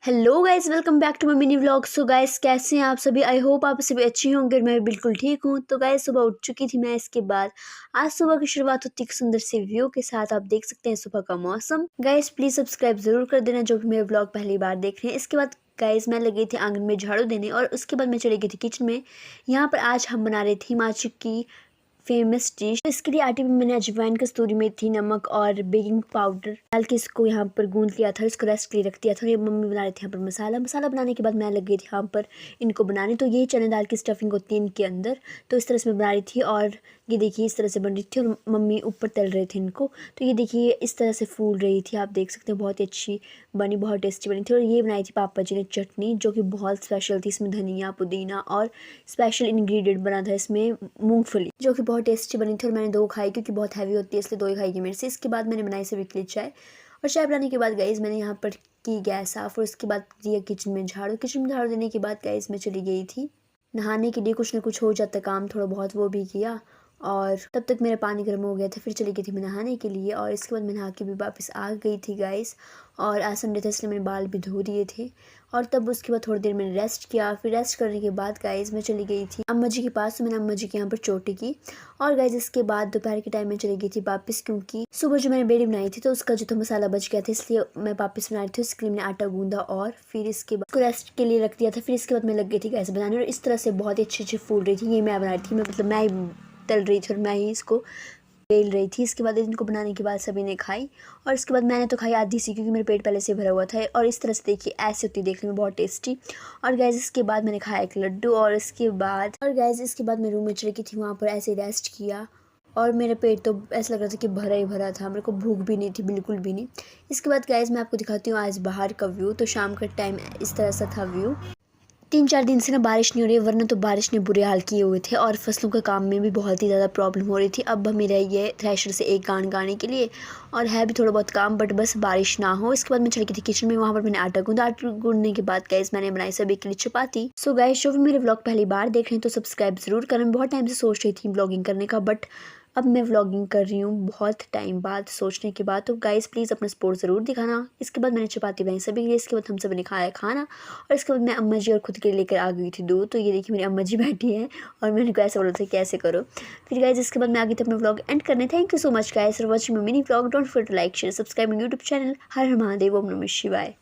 Hello guys, welcome back to my mini vlog. So guys, कैसे हैं आप सभी? आई होप आप सभी अच्छी होंगे। मैं बिल्कुल ठीक हूँ। तो गाइस, सुबह उठ चुकी थी मैं। इसके बाद आज सुबह की शुरुआत होती है एक सुंदर से व्यू के साथ। आप देख सकते हैं सुबह का मौसम। गाइस प्लीज सब्सक्राइब जरूर कर देना जो भी मेरे व्लॉग पहली बार देख रहे हैं। इसके बाद गाइस मैं लगी थी आंगन में झाड़ू देने और उसके बाद मैं चली गई थी किचन में। यहाँ पर आज हम बना रहे थे हिमाचल की फेमस डिश। इसके लिए आटे में मैंने अजवाइन, कस्तूरी मेथी, नमक और बेकिंग पाउडर डाल के इसको यहाँ पर गूंद लिया था। इसको रेस्ट के लिए रख दिया था। ये मम्मी बना रही थी यहाँ पर मसाला बनाने के बाद मैं लग गई थी यहाँ पर इनको बनाने। तो ये चने दाल की स्टफिंग होती है इनके अंदर, तो इस तरह से मैं बना रही थी। और ये देखिए इस तरह से बन रही थी और मम्मी ऊपर तल रहे थे इनको। तो ये देखिए इस तरह से फूल रही थी। आप देख सकते हैं बहुत ही अच्छी बनी, बहुत टेस्टी बनी थी। और ये बनाई थी पापा जी ने चटनी, जो कि बहुत स्पेशल थी। इसमें धनिया, पुदीना और स्पेशल इंग्रेडिएंट बना था इसमें मूंगफली, जो कि बहुत टेस्टी बनी थी। और मैंने 2 खाई क्योंकि बहुत हैवी होती है, इसलिए 2 ही खाई मेरे से। इसके बाद मैंने बनाई सभी के लिए चाय। और चाय बनाने के बाद गाइस मैंने यहाँ पर की गैस साफ और उसके बाद दिया किचन में झाड़ू। किचन में झाड़ू देने के बाद गाइस मैं चली गई थी नहाने के लिए। कुछ ना कुछ हो जाता काम थोड़ा बहुत, वो भी किया। और तब तक मेरा पानी गर्म हो गया था। फिर चली गई थी मैं नहाने के लिए और इसके बाद मैं नहा के भी वापस आ गई थी गाइस। और आज संडे था इसलिए मैंने बाल भी धो दिए थे। और तब उसके बाद थोड़ी देर मैंने रेस्ट किया। फिर रेस्ट करने के बाद गाइस मैं चली गई थी अम्मा जी के पास। तो मैंने अम्मा जी के यहाँ पर चोटी की। और गाइस इसके बाद दोपहर के टाइम में चली गई थी वापस, क्योंकि सुबह जो मैंने बेड़ी बनाई थी तो उसका जो तो मसाला बच गया था, इसलिए मैं वापस बना रही थी। उसके लिए मैंने आटा गूंदा और फिर इसके बाद उसको रेस्ट के लिए रख दिया था। फिर इसके बाद मैं लग गई थी गैस बनाने और इस तरह से बहुत ही अच्छी फूल रही थी। ये मैं बना रही थी, मतलब मैं ही तल रही थी और मैं ही इसको बेल रही थी। इसके बाद इनको बनाने के बाद सभी ने खाई और इसके बाद मैंने तो खाई आधी सी, क्योंकि मेरे पेट पहले से भरा हुआ था। और इस तरह से देखिए ऐसे होती है देखने में बहुत टेस्टी। और गैस इसके बाद मैंने खाया एक लड्डू। और गैस इसके बाद मैं रूम में चली गई थी, वहाँ पर ऐसे रेस्ट किया। और मेरा पेट तो ऐसा लग रहा था कि भरा ही भरा था, मेरे को भूख भी नहीं थी, बिल्कुल भी नहीं। इसके बाद गैस मैं आपको दिखाती हूँ आज बाहर का व्यू। तो शाम का टाइम इस तरह सा था व्यू। 3-4 दिन से ना बारिश नहीं हो रही है, वरना तो बारिश ने बुरे हाल किए हुए थे और फसलों के काम में भी बहुत ही ज़्यादा प्रॉब्लम हो रही थी। अब हमें रही है थ्रेशर से एक गांड गाने के लिए और है भी थोड़ा बहुत काम, बट बस बारिश ना हो। इसके बाद मैं चली गई थी किचन में। वहाँ पर मैंने आटा गूंदा। आटा गूंदने के बाद गैस मैंने बनाई सभी के लिए चपाती। सो गाइस, जो भी मेरे व्लॉग पहली बार देख रहे हैं तो सब्सक्राइब जरूर करें। मैं बहुत टाइम से सोच रही थी व्लॉगिंग करने का, बट अब मैं व्लॉगिंग कर रही हूँ बहुत टाइम बाद सोचने के बाद। तो गाइस प्लीज़ अपना सपोर्ट ज़रूर दिखाना। इसके बाद मैंने चपाती बनाई सभी के लिए। इसके बाद हम सब ने खाया खाना और इसके बाद मैं अम्मा जी और खुद के लिए लेकर आ गई थी दूध। तो ये देखिए मेरी अम्मा जी बैठी है और मैंने को ऐसा बोला था कैसे करो। फिर गाइस इसके बाद मैं आ गई थी अपना व्लॉग एंड करने। Thank you so much guys for watching my mini vlog. Don't forget to like, share, subscribe my YouTube channel. Har Har Mahadev, ओम नमः शिवाय।